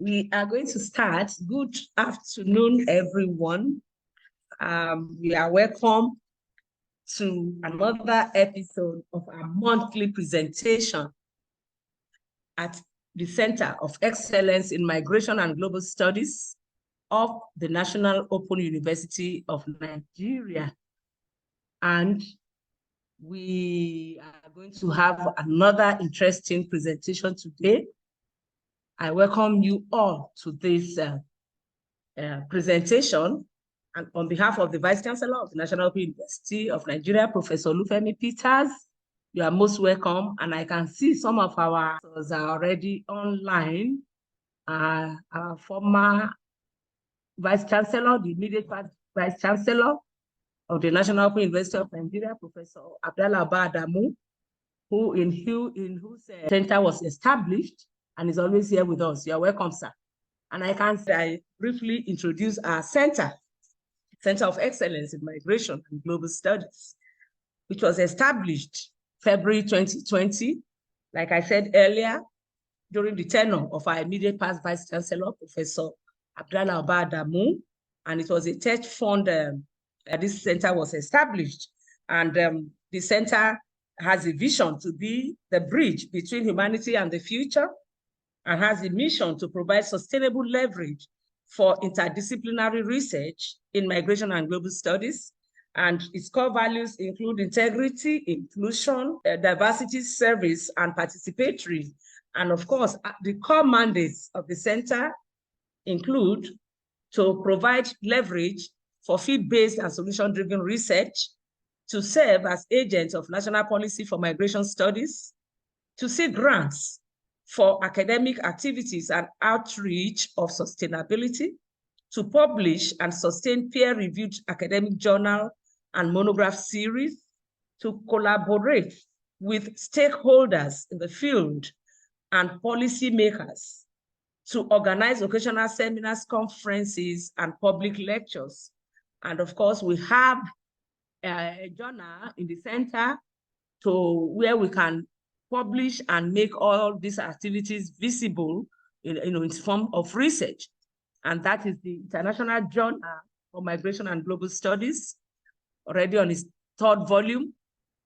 We are going to start. Good afternoon, everyone. We are welcome to another episode of our monthly presentation at the Center of Excellence in Migration and Global Studies of the National Open University of Nigeria. And we are going to have another interesting presentation today. I welcome you all to this presentation, and on behalf of the Vice Chancellor of the National Open University of Nigeria, Professor Olufemi Peters, you are most welcome. And I can see some of our are already online. Our former Vice Chancellor, the immediate Vice Chancellor of the National Open University of Nigeria, Professor Abdallah Abba Adamu, in whose center was established and is always here with us. You are welcome, sir. And I briefly introduce our Center of Excellence in Migration and Global Studies, which was established February 2020, like I said earlier, during the tenure of our immediate past Vice Chancellor, Professor Abdallah Abba Adamu, and it was a church fund this center was established. And the center has a vision to be the bridge between humanity and the future, and has a mission to provide sustainable leverage for interdisciplinary research in migration and global studies. And its core values include integrity, inclusion, diversity, service, and participatory. And of course, the core mandates of the center include to provide leverage for field-based and solution-driven research, to serve as agents of national policy for migration studies, to seek grants for academic activities and outreach of sustainability, to publish and sustain peer-reviewed academic journal and monograph series, to collaborate with stakeholders in the field and policymakers, to organize occasional seminars, conferences, and public lectures. And of course, we have a journal in the center where we can publish and make all these activities visible in form of research. And that is the International Journal for Migration and Global Studies, already on its 3rd volume.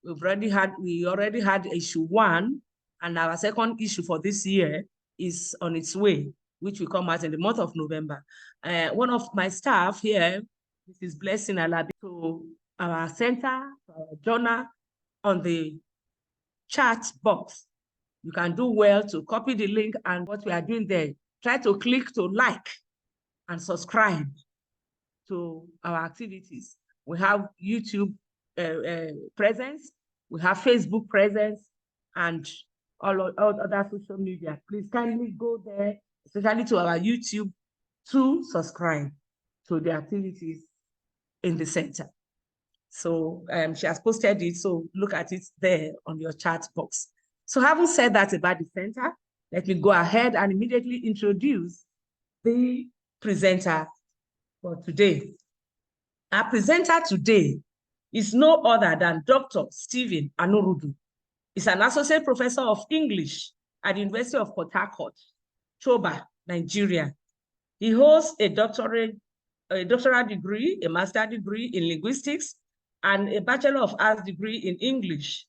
We already had issue 1, and our 2nd issue for this year is on its way, which will come out in the month of November. One of my staff here, Mrs. Blessing Alabi, to our center, our journal, on the chat box. You can do well to copy the link, and what we are doing there, try to click to like and subscribe to our activities. We have YouTube presence, we have Facebook presence, and all other social media. Please kindly go there, especially to our YouTube, to subscribe to the activities in the center. So she has posted it, so look at it there on your chat box. So having said that about the center, let me go ahead and immediately introduce the presenter for today. Our presenter today is no other than Dr. Stephen Anurudu. He's an associate professor of English at the University of Port Harcourt, Choba, Nigeria. He holds a doctoral degree, a master's degree in linguistics, and a Bachelor of Arts degree in English,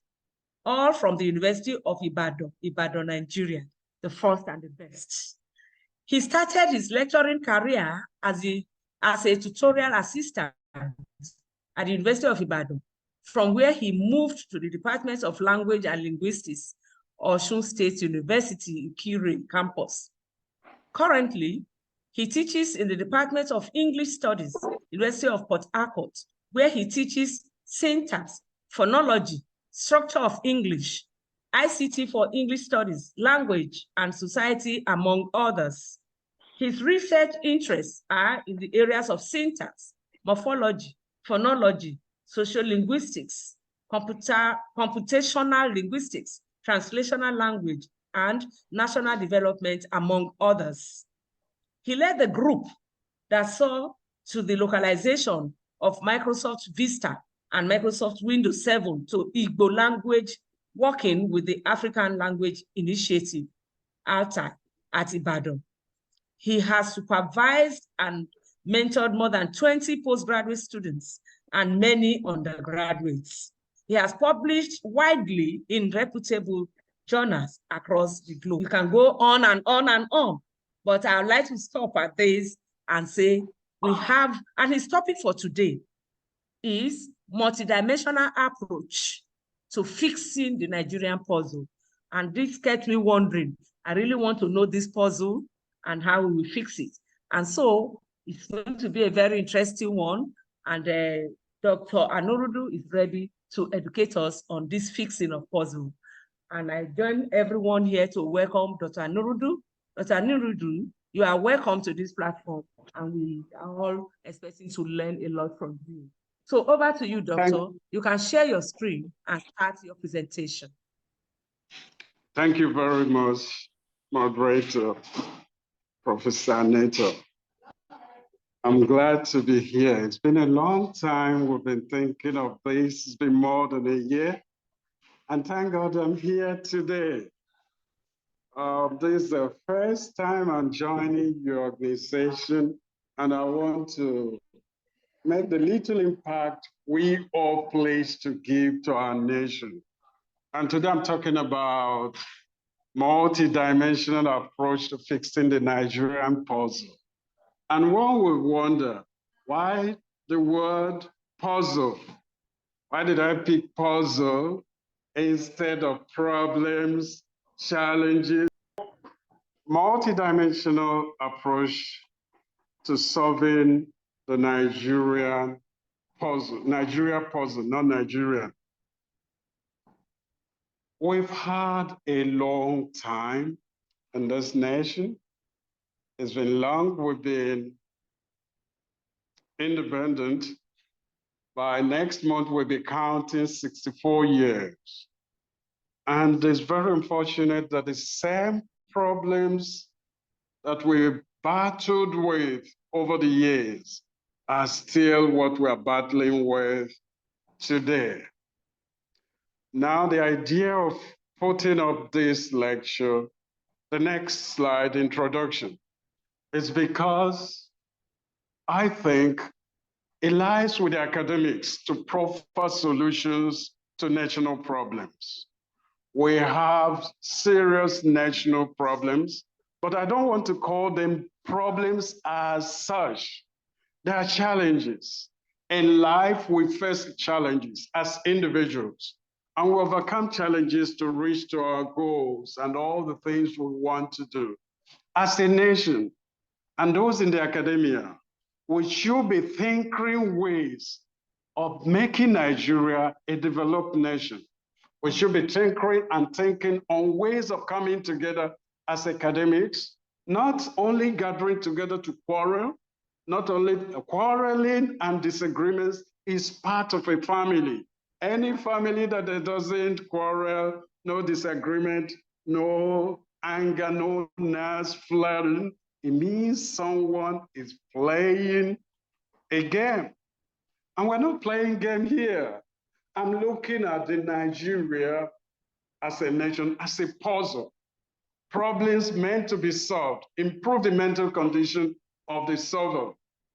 all from the University of Ibadan, Nigeria, the first and the best. He started his lecturing career as a tutorial assistant at the University of Ibadan, from where he moved to the Department of Language and Linguistics, Osun State University, Ikire campus. Currently, he teaches in the Department of English Studies, University of Port Harcourt, where he teaches syntax, phonology, structure of English, ICT for English Studies, language, and society, among others. His research interests are in the areas of syntax, morphology, phonology, sociolinguistics, computational linguistics, translational language, and national development, among others. He led the group that saw to the localization of Microsoft Vista and Microsoft Windows 7 to Igbo language, working with the African Language Initiative, ALTA, at Ibadan. He has supervised and mentored more than 20 postgraduate students and many undergraduates. He has published widely in reputable journals across the globe. You can go on and on and on, but I'd like to stop at this and say we have, and his topic for today is multidimensional approach to fixing the Nigerian puzzle. And this kept me wondering, I really want to know this puzzle and how we will fix it. And so it's going to be a very interesting one. And Dr. Anurudu is ready to educate us on this fixing of puzzle. And I join everyone here to welcome Dr. Anurudu. Dr. Anurudu, you are welcome to this platform, and we are all expecting to learn a lot from you. So over to you, Doctor. You can share your screen and start your presentation. Thank you very much, Moderator, Professor Neto. I'm glad to be here. It's been a long time we've been thinking of this. It's been more than a year. And thank God I'm here today. This is the first time I'm joining your organization, and I want to make the little impact we all place to give to our nation. And today I'm talking about multi-dimensional approach to fixing the Nigerian puzzle. And one will wonder, why the word puzzle? Why did I pick puzzle instead of problems, challenges? Multi-dimensional approach to solving the Nigeria puzzle, not Nigerian. We've had a long time in this nation. It's been long, we've been independent. By next month, we'll be counting 64 years. And it's very unfortunate that the same problems that we battled with over the years are still what we're battling with today. Now, the idea of putting up this lecture, the next slide, introduction, is because I think it lies with the academics to proffer solutions to national problems. We have serious national problems, but I don't want to call them problems as such. There are challenges. In life, we face challenges as individuals, and we overcome challenges to reach to our goals and all the things we want to do. As a nation, and those in the academia, we should be thinking ways of making Nigeria a developed nation. We should be thinking on ways of coming together as academics, not only gathering together to quarrel, not only quarreling and disagreements is part of a family. Any family that doesn't quarrel, no disagreement, no anger, no nerves flaring, it means someone is playing a game. And we're not playing game here. I'm looking at the Nigeria as a nation, as a puzzle. Problems meant to be solved, improve the mental condition of the solver,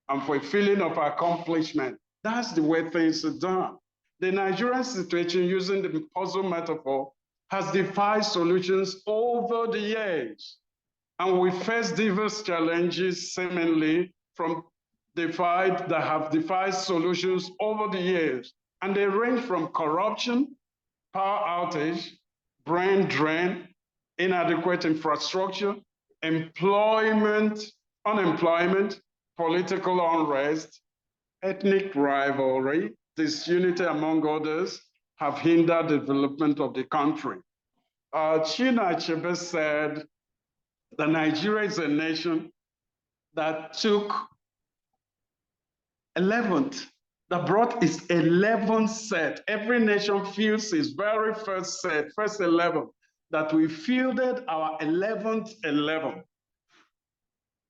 and for a feeling of accomplishment. That's the way things are done. The Nigerian situation, using the puzzle metaphor, has defied solutions over the years. And we face diverse challenges seemingly that have defied solutions over the years. And they range from corruption, power outage, brain drain, inadequate infrastructure, unemployment, political unrest, ethnic rivalry, disunity, among others, have hindered the development of the country. Chinua Achebe said that Nigeria is a nation that took 11th, that brought its 11th set. Every nation feels its very first set, first 11, that we fielded our 11th 11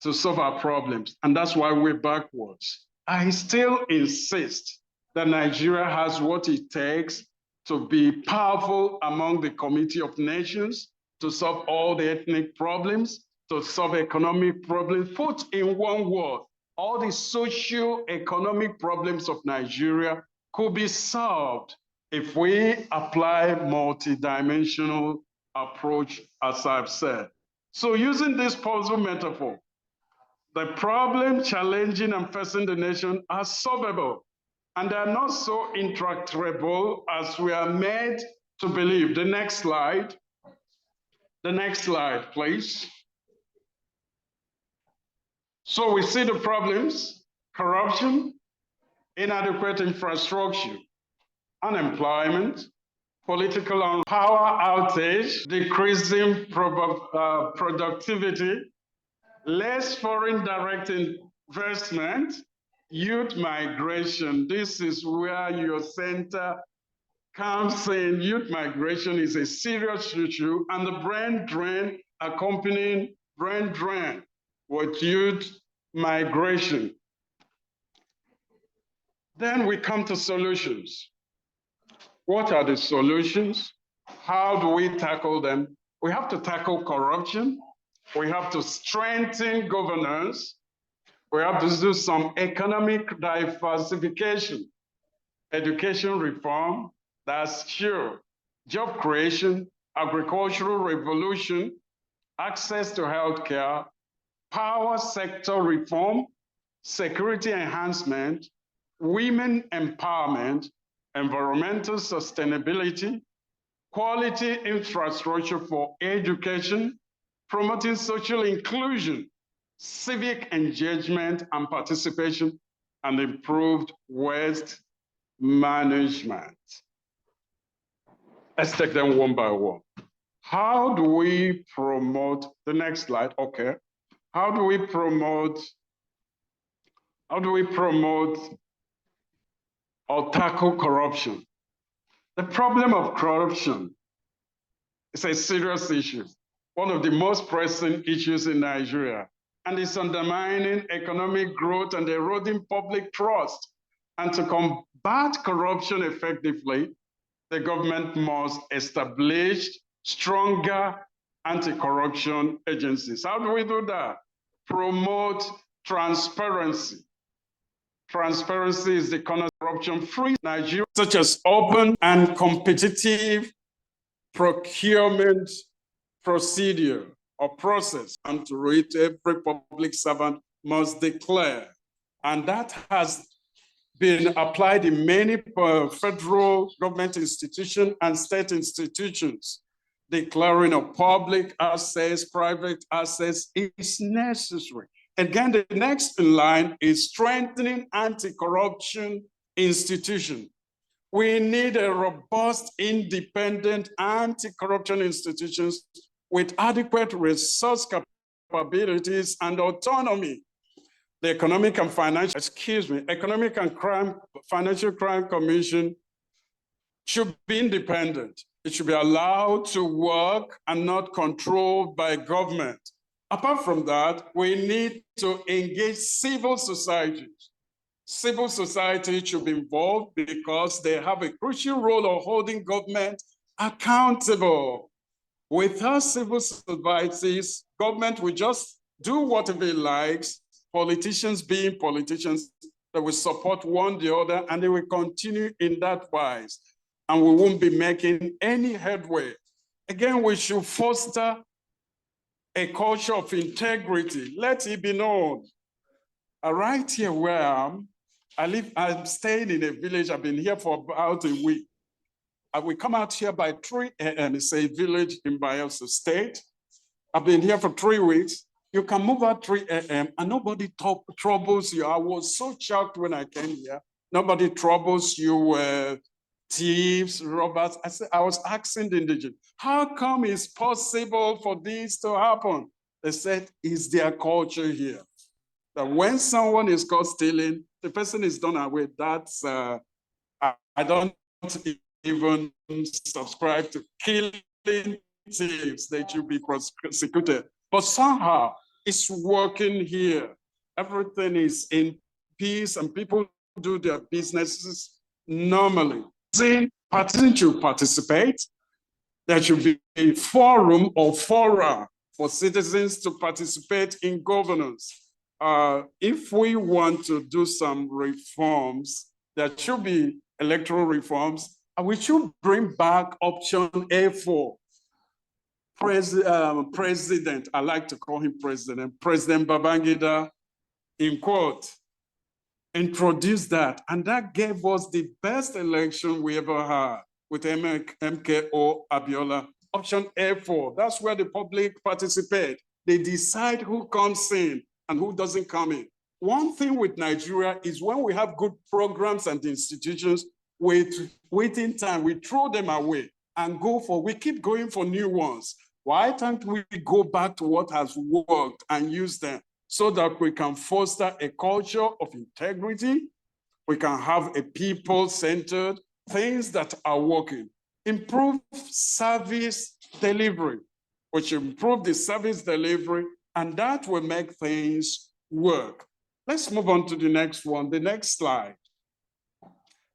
to solve our problems. And that's why we're backwards. I still insist that Nigeria has what it takes to be powerful among the Committee of Nations, to solve all the ethnic problems, to solve economic problems. Put in one word, all the socio-economic problems of Nigeria could be solved if we apply multidimensional approach, as I've said. So using this puzzle metaphor, the problem challenging and facing the nation are solvable, and they are not so intractable as we are made to believe. The next slide. The next slide, please. So we see the problems: corruption, inadequate infrastructure, unemployment, political and power outage, decreasing productivity, less foreign direct investment, youth migration. This is where your center comes in. Youth migration is a serious issue, and the brain drain, accompanying brain drain with youth migration. Then we come to solutions. What are the solutions? How do we tackle them? We have to tackle corruption. We have to strengthen governance. We have to do some economic diversification, education reform, that's sure, job creation, agricultural revolution, access to healthcare, power sector reform, security enhancement, women empowerment, environmental sustainability, quality infrastructure for education, promoting social inclusion, civic engagement and participation, and improved waste management. Let's take them one by one. How do we promote, the next slide, okay. How do we promote or tackle corruption? The problem of corruption is a serious issue, one of the most pressing issues in Nigeria, and it's undermining economic growth and eroding public trust. And to combat corruption effectively, the government must establish stronger anti-corruption agencies. How do we do that? Promote transparency. Transparency is the cornerstone of corruption-free Nigeria, such as open and competitive procurement procedure or process, and to it, every public servant must declare. And that has been applied in many federal government institutions and state institutions. Declaring of public assets, private assets is necessary. Again, the next in line is strengthening anti-corruption institutions. We need a robust, independent anti-corruption institutions with adequate resource capabilities and autonomy. The Economic and Financial Crime Commission should be independent. It should be allowed to work and not controlled by government. Apart from that, we need to engage civil societies. Civil society should be involved because they have a crucial role of holding government accountable. Without civil societies, government will just do whatever it likes, politicians being politicians, that will support one the other, and they will continue in that wise. And we won't be making any headway. Again, we should foster a culture of integrity. Let it be known. Right here where I'm staying in a village. I've been here for about a week. We come out here by 3 a.m. It's a village in Bayelsa State. I've been here for 3 weeks. You can move at 3 a.m. and nobody troubles you. I was so shocked when I came here. Nobody troubles you, thieves, robbers. I was asking the indigenous, how come it's possible for this to happen? They said, it's their culture here. That when someone is caught stealing, the person is done away. That's, I don't even subscribe to killing thieves. They should be prosecuted. But somehow it's working here. Everything is in peace and people do their businesses normally. Participants should participate. There should be a forum or fora for citizens to participate in governance. If we want to do some reforms, there should be electoral reforms, and we should bring back option A4. President, I like to call him President Babangida, in quote, introduced that, and that gave us the best election we ever had with MKO Abiola. Option A4, that's where the public participate. They decide who comes in and who doesn't come in. One thing with Nigeria is when we have good programs and institutions, waiting time, we throw them away and we keep going for new ones. Why can't we go back to what has worked and use them so that we can foster a culture of integrity? We can have a people-centered, things that are working. Improve service delivery, which improve the service delivery, and that will make things work. Let's move on to the next one, the next slide.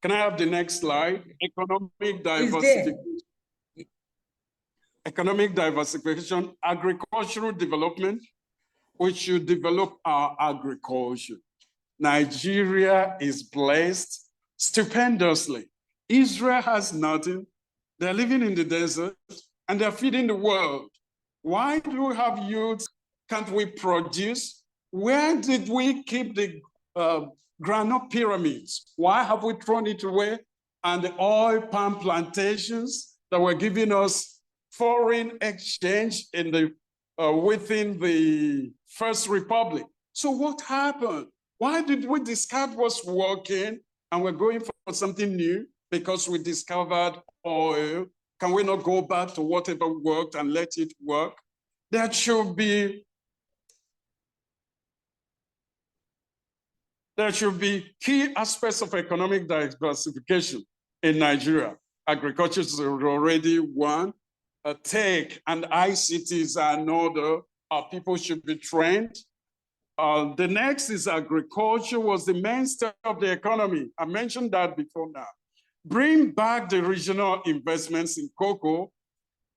Can I have the next slide? Economic diversification. Economic diversification, agricultural development. We should develop our agriculture. Nigeria is blessed stupendously. Israel has nothing. They're living in the desert and they're feeding the world. Why do we have youth? Can't we produce? Where did we keep the granite pyramids? Why have we thrown it away? And the oil palm plantations that were giving us foreign exchange in the within the First Republic. So what happened? Why did we discard what's working and we're going for something new? Because we discovered oil. Can we not go back to whatever worked and let it work? There should be key aspects of economic diversification in Nigeria. Agriculture is already one. Tech and ICTs are another. Our people should be trained. The next is agriculture was the mainstay of the economy. I mentioned that before now. Bring back the regional investments in cocoa,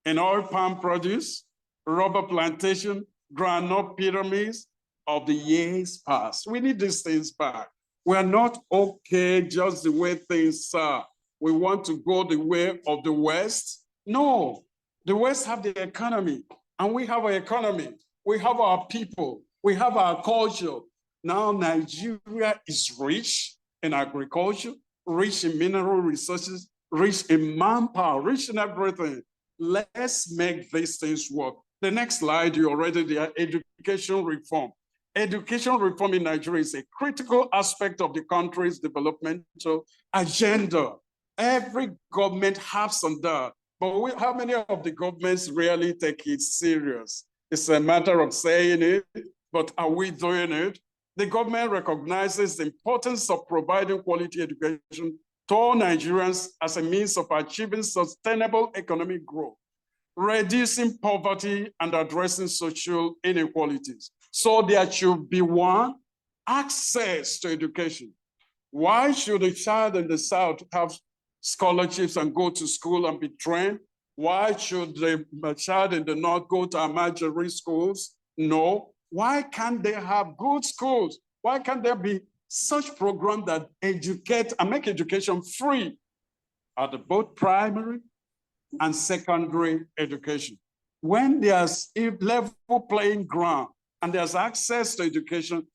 in oil palm produce, rubber plantation, granite pyramids of the years past. We need these things back. We are not okay just the way things are. We want to go the way of the West. No, the West have the economy, and we have our economy. We have our people. We have our culture. Now Nigeria is rich in agriculture, rich in mineral resources, rich in manpower, rich in everything. Let's make these things work. The next slide, you already there, education reform. Education reform in Nigeria is a critical aspect of the country's developmental agenda. Every government has on that, but how many of the governments really take it serious? It's a matter of saying it, but are we doing it? The government recognizes the importance of providing quality education to all Nigerians as a means of achieving sustainable economic growth, reducing poverty and addressing social inequalities. So there should be one, access to education. Why should a child in the South have scholarships and go to school and be trained? Why should the child in the North go to Amajiri schools? No. Why can't they have good schools? Why can't there be such programs that educate and make education free at both primary and secondary education? When there's a level playing ground and there's access to education,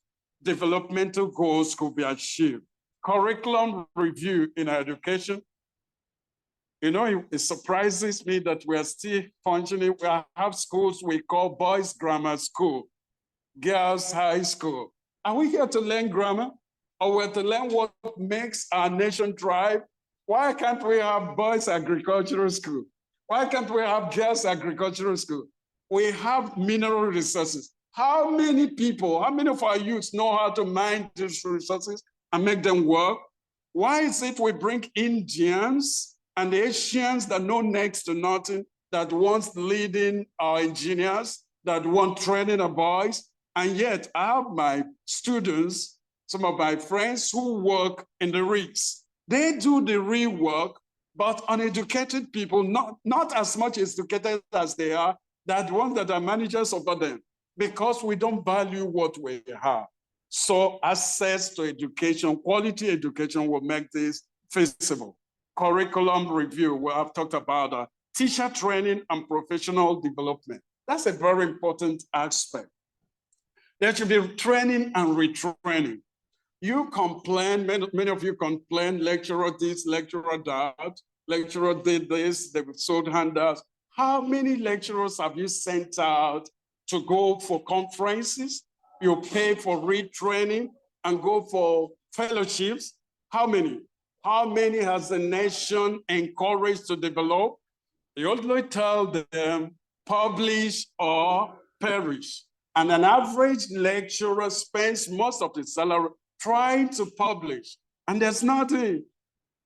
developmental goals could be achieved. Curriculum review in our education. You know, it surprises me that we are still functioning. We have schools we call boys' grammar school, girls' high school. Are we here to learn grammar? Or we're to learn what makes our nation thrive? Why can't we have boys' agricultural school? Why can't we have girls' agricultural school? We have mineral resources. How many people, how many of our youths know how to mine these resources and make them work? Why is it we bring Indians and the Asians that know next to nothing, that wants leading our engineers, that want training our boys, and yet I have my students, some of my friends who work in the rigs. They do the real work, but uneducated people, not as much educated as they are, They're the ones that are managers over them because we don't value what we have. So access to education, quality education will make this feasible. Curriculum review, we have talked about teacher training and professional development. That's a very important aspect. There should be training and retraining. You complain, many of you complain, lecturer this, lecturer that, lecturer did this, they sold handouts. How many lecturers have you sent out to go for conferences? You pay for retraining and go for fellowships. How many? How many has the nation encouraged to develop? You only tell them publish or perish. And an average lecturer spends most of his salary trying to publish, and there's nothing.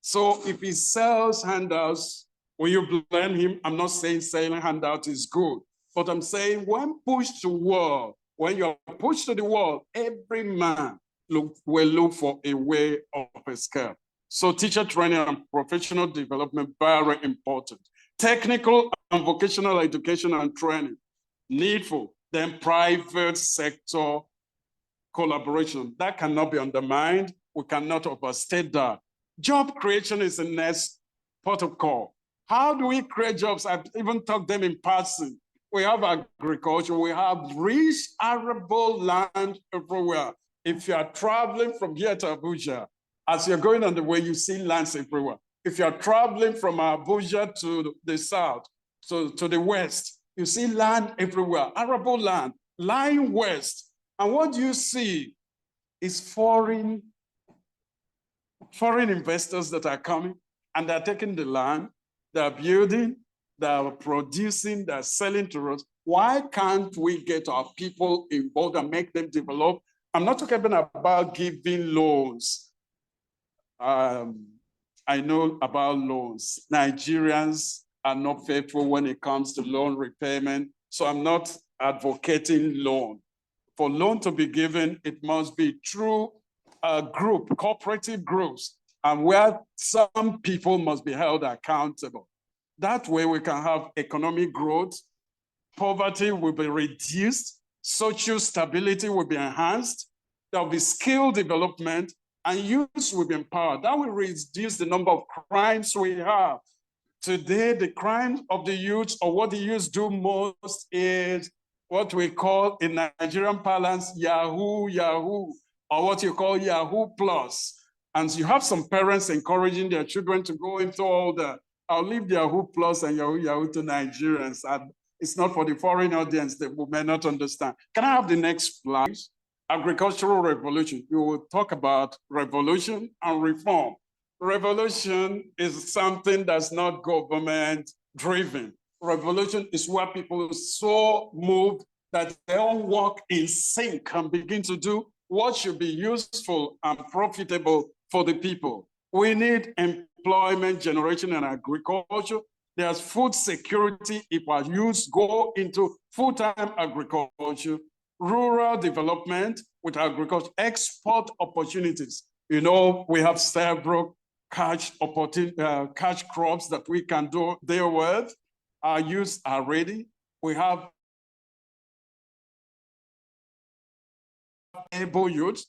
So if he sells handouts, will you blame him? I'm not saying selling handouts is good, but I'm saying when pushed to wall, when you're pushed to the wall, every man will look for a way of escape. So teacher training and professional development, very important. Technical and vocational education and training, needful. Then private sector collaboration, that cannot be undermined. We cannot overstate that. Job creation is the next port of call. How do we create jobs? I've even talked them in passing. We have agriculture, we have rich arable land everywhere. If you are traveling from here to Abuja, as you're going on the way, you see lands everywhere. If you're traveling from Abuja to the south, to the west, you see land everywhere, arable land, lying west. And what you see is foreign investors that are coming and they're taking the land, they're building, they're producing, they're selling to us. Why can't we get our people involved and make them develop? I'm not talking about giving loans. I know about loans. Nigerians are not faithful when it comes to loan repayment. So I'm not advocating loan. For loan to be given, it must be through a group, cooperative groups, and where some people must be held accountable. That way we can have economic growth, poverty will be reduced, social stability will be enhanced, there will be skill development, and youth will be empowered. That will reduce the number of crimes we have. Today, the crime of the youth, or what the youth do most, is what we call in Nigerian parlance, Yahoo, or what you call Yahoo Plus. And you have some parents encouraging their children to go into all the, I'll leave Yahoo Plus and Yahoo to Nigerians. And it's not for the foreign audience that may not understand. Can I have the next slide? Agricultural revolution. We will talk about revolution and reform. Revolution is something that's not government driven. Revolution is where people are so moved that they all walk in sync and begin to do what should be useful and profitable for the people. We need employment generation in agriculture. There's food security if our youth go into full-time agriculture, rural development with agriculture, export opportunities. You know, we have several catch crops that we can deal with. Our youth are ready. We have able youth.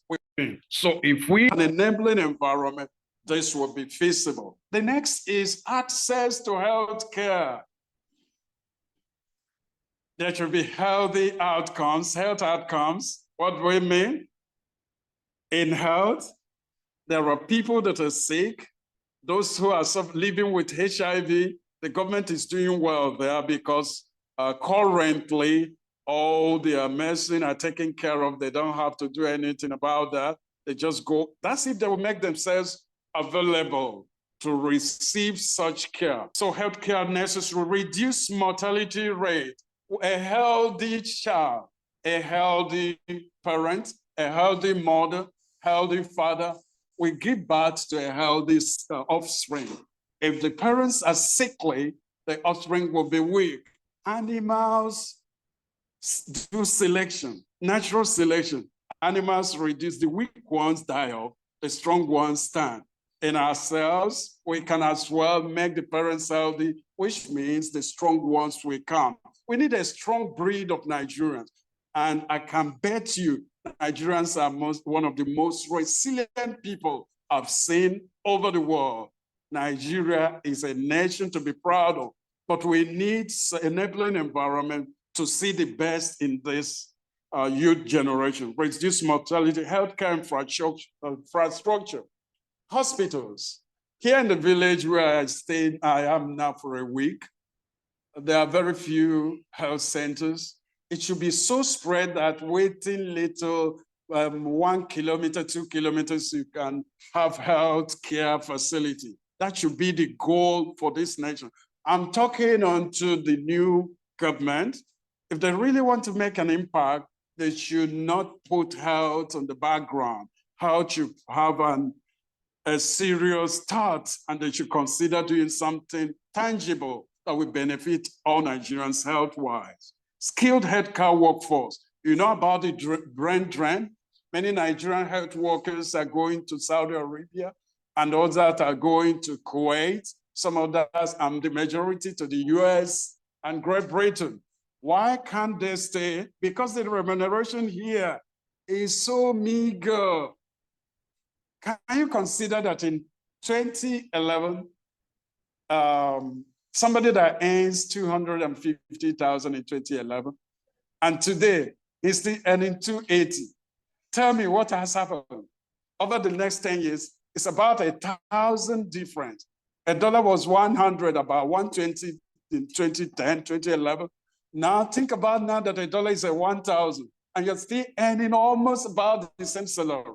So if we have an enabling environment, this will be feasible. The next is access to health care. There should be healthy outcomes, health outcomes. What do we mean? In health, there are people that are sick, those who are living with HIV. The government is doing well there because currently all their medicine are taken care of. They don't have to do anything about that. They just go. That's if they will make themselves available to receive such care. So healthcare nurses will reduce mortality rate. A healthy child, a healthy parent, a healthy mother, healthy father will give birth to a healthy offspring. If the parents are sickly, the offspring will be weak. Animals do selection, natural selection. Animals reduce, the weak ones die off, the strong ones stand. in ourselves, we can as well make the parents healthy, which means the strong ones will come. We need a strong breed of Nigerians. And I can bet you Nigerians are one of the most resilient people I've seen over the world. Nigeria is a nation to be proud of, but we need enabling environment to see the best in this youth generation. Reduce mortality, healthcare infrastructure, hospitals. Here in the village where I am now for a week, there are very few health centers. It should be so spread that waiting little, 1 kilometer, 2 kilometers, you can have health care facility. That should be the goal for this nation. I'm talking onto the new government. If they really want to make an impact, they should not put health on the background. Health should have a serious start, and they should consider doing something tangible that will benefit all Nigerians health-wise. Skilled healthcare workforce. You know about the brain drain? Many Nigerian health workers are going to Saudi Arabia, and others are going to Kuwait, some others, and the majority to the US and Great Britain. Why can't they stay? Because the remuneration here is so meager. Can you consider that in 2011, somebody that earns 250,000 in 2011, and today he's still earning 280. Tell me what has happened. Over the next 10 years, it's about 1,000 different. A dollar was 100, about 120 in 2010, 2011. Now think about now that a dollar is 1,000, and you're still earning almost about the same salary.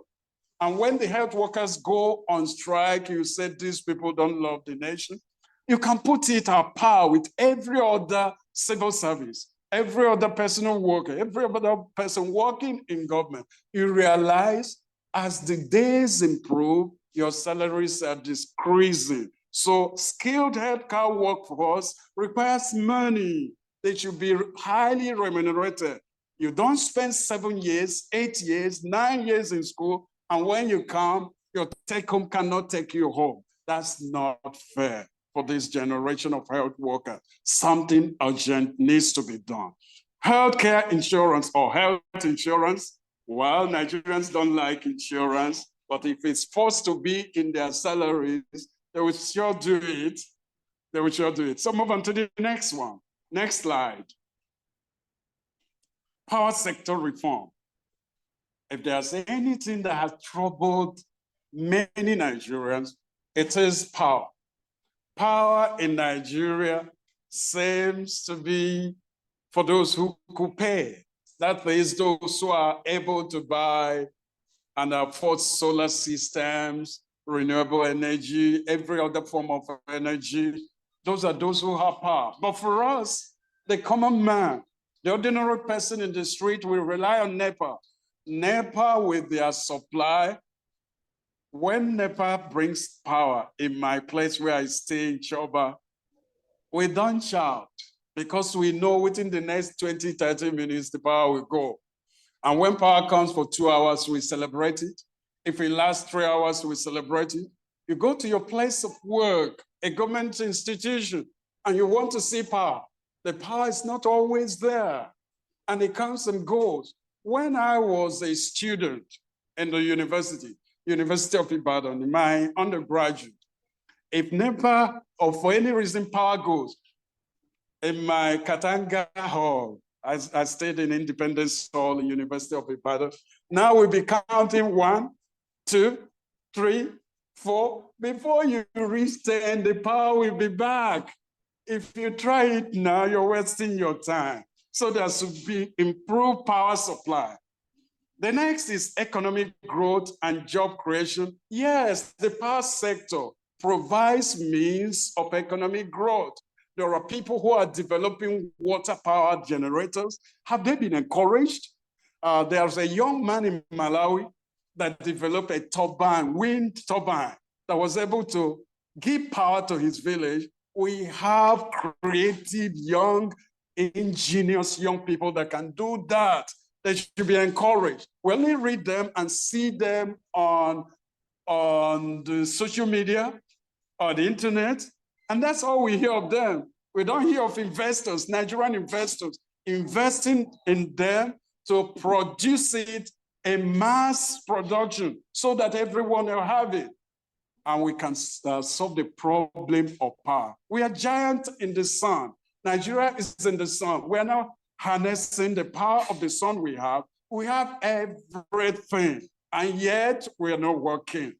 And when the health workers go on strike, you said these people don't love the nation. You can put it at par with every other civil service, every other personal worker, every other person working in government. You realize as the days improve, your salaries are decreasing. So skilled healthcare workforce requires money. They should be highly remunerated. You don't spend 7 years, 8 years, 9 years in school, and when you come, your take home cannot take you home. That's not fair for this generation of health workers. Something urgent needs to be done. Healthcare insurance or health insurance, well, Nigerians don't like insurance, but if it's forced to be in their salaries, they will sure do it. They will sure do it. So move on to the next one. Next slide. Power sector reform. If there's anything that has troubled many Nigerians, it is power. Power in Nigeria seems to be for those who could pay. That is, those who are able to buy and afford solar systems, renewable energy, every other form of energy. Those are those who have power. But for us, the common man, the ordinary person in the street will rely on NEPA. NEPA with their supply. When NEPA brings power in my place where I stay in Choba, we don't shout because we know within the next 20, 30 minutes, the power will go. And when power comes for 2 hours, we celebrate it. If it lasts 3 hours, we celebrate it. You go to your place of work, a government institution, and you want to see power. The power is not always there, and it comes and goes. When I was a student in the University of Ibadan, in my undergraduate, if NEPA or for any reason power goes, in my Katanga hall, I stayed in Independence Hall in University of Ibadan. Now we'll be counting 1, 2, 3, 4. Before you reach 10, the power will be back. If you try it now, you're wasting your time. So there should be improved power supply. The next is economic growth and job creation. Yes, the power sector provides means of economic growth. There are people who are developing water power generators. Have they been encouraged? There's a young man in Malawi that developed a turbine, wind turbine, that was able to give power to his village. We have creative, young, ingenious young people that can do that. They should be encouraged. We only read them and see them on on the social media, on the internet, and that's all we hear of them. We don't hear of investors, Nigerian investors, investing in them to produce it in mass production so that everyone will have it. And we can solve the problem of power. We are giants in the sun. Nigeria is in the sun. We are now harnessing the power of the sun we have. We have everything, and yet we are not working.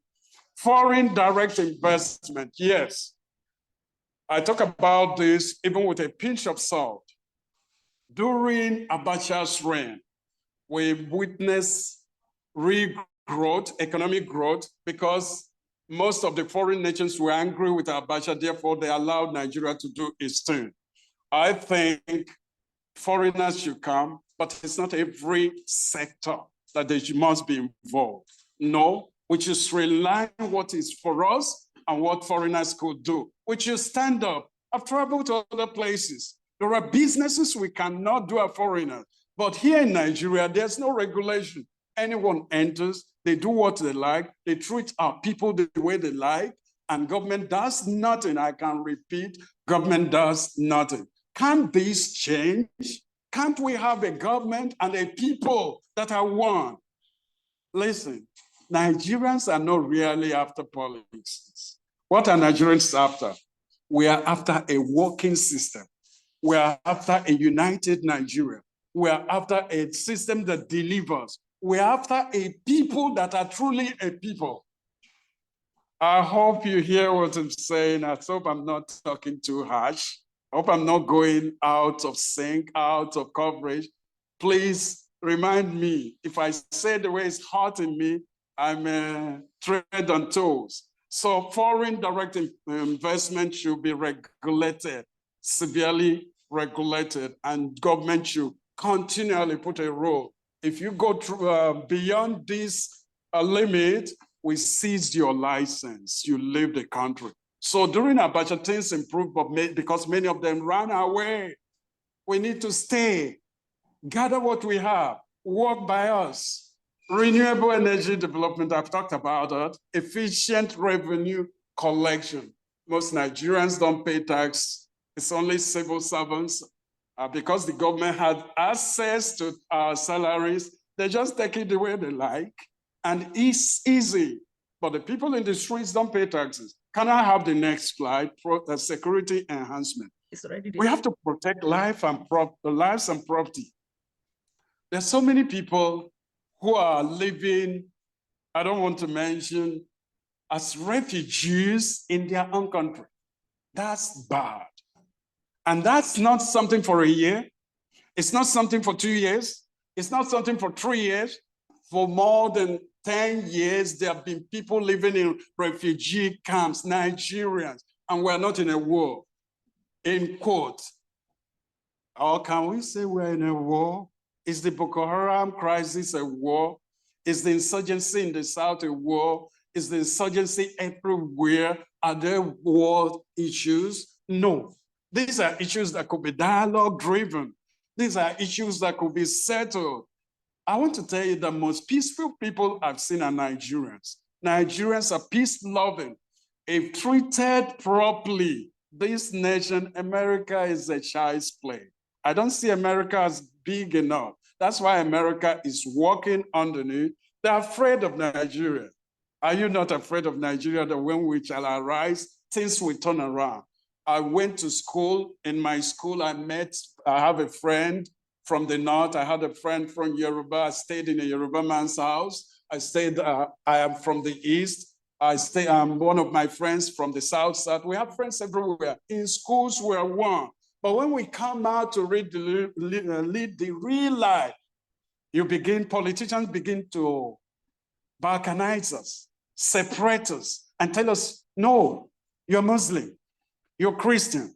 Foreign direct investment, yes. I talk about this even with a pinch of salt. During Abacha's reign, we witnessed regrowth, economic growth, because most of the foreign nations were angry with Abacha, therefore they allowed Nigeria to do its thing. I think foreigners should come, but it's not every sector that they must be involved. No, we should rely on what is for us and what foreigners could do. We should stand up. I've traveled to other places. There are businesses we cannot do as foreigners, but here in Nigeria, there's no regulation. Anyone enters, they do what they like, they treat our people the way they like, and government does nothing. I can repeat, government does nothing. Can't this change? Can't we have a government and a people that are one? Listen, Nigerians are not really after politics. What are Nigerians after? We are after a working system. We are after a united Nigeria. We are after a system that delivers. We are after a people that are truly a people. I hope you hear what I'm saying. I hope I'm not talking too harsh. I hope I'm not going out of sync, out of coverage. Please remind me, if I say the way it's hot in me, I'm tread on toes. So foreign direct investment should be regulated, severely regulated, and government should continually put a role. If you go through, beyond this limit, we seize your license, you leave the country. So during Abacha, things improved, but because many of them ran away. We need to stay, gather what we have, work by us. Renewable energy development, I've talked about that. Efficient revenue collection. Most Nigerians don't pay tax. It's only civil servants. Because the government had access to our salaries, they just take it the way they like, and it's easy. But the people in the streets don't pay taxes. Can I have the next slide? Security enhancement. It's already there. We have to protect lives and property. There's so many people who are living, I don't want to mention, as refugees in their own country. That's bad. And that's not something for a year. It's not something for 2 years. It's not something for 3 years. For more than 10 years, there have been people living in refugee camps, Nigerians, and we're not in a war, in quote. Or can we say we're in a war? Is the Boko Haram crisis a war? Is the insurgency in the south a war? Is the insurgency everywhere? Are there war issues? No. These are issues that could be dialogue-driven. These are issues that could be settled. I want to tell you the most peaceful people I've seen are Nigerians. Nigerians are peace-loving. If treated properly, this nation, America, is a child's play. I don't see America as big enough. That's why America is working underneath. They're afraid of Nigeria. Are you not afraid of Nigeria, that when we shall arise, things will turn around? I went to school. In my school, I have a friend from the north. I had a friend from Yoruba. I stayed in a Yoruba man's house. I am from the east. I'm one of my friends from the south. We have friends everywhere. In schools, we're one. But when we come out to lead the real life, politicians begin to balkanize us, separate us, and tell us, no, you're Muslim, you're Christian.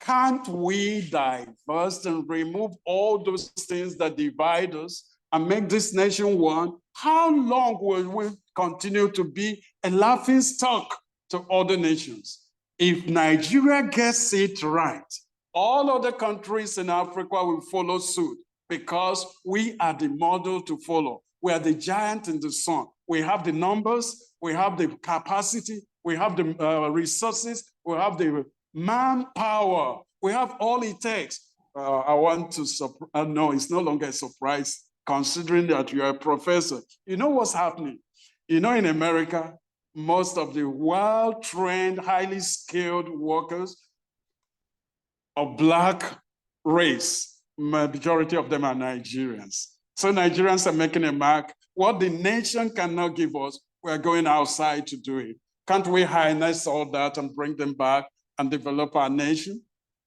Can't we divest and remove all those things that divide us and make this nation one? How long will we continue to be a laughing stock to other nations? If Nigeria gets it right, all other countries in Africa will follow suit, because we are the model to follow. We are the giant in the sun. We have the numbers, we have the capacity, we have the resources, we have the manpower, we have all it takes. I want to, no, it's no longer a surprise considering that you're a professor. You know what's happening? You know, in America, most of the well-trained, highly skilled workers of Black race, majority of them are Nigerians. So Nigerians are making a mark. What the nation cannot give us, we're going outside to do it. Can't we harness all that and bring them back and develop our nation?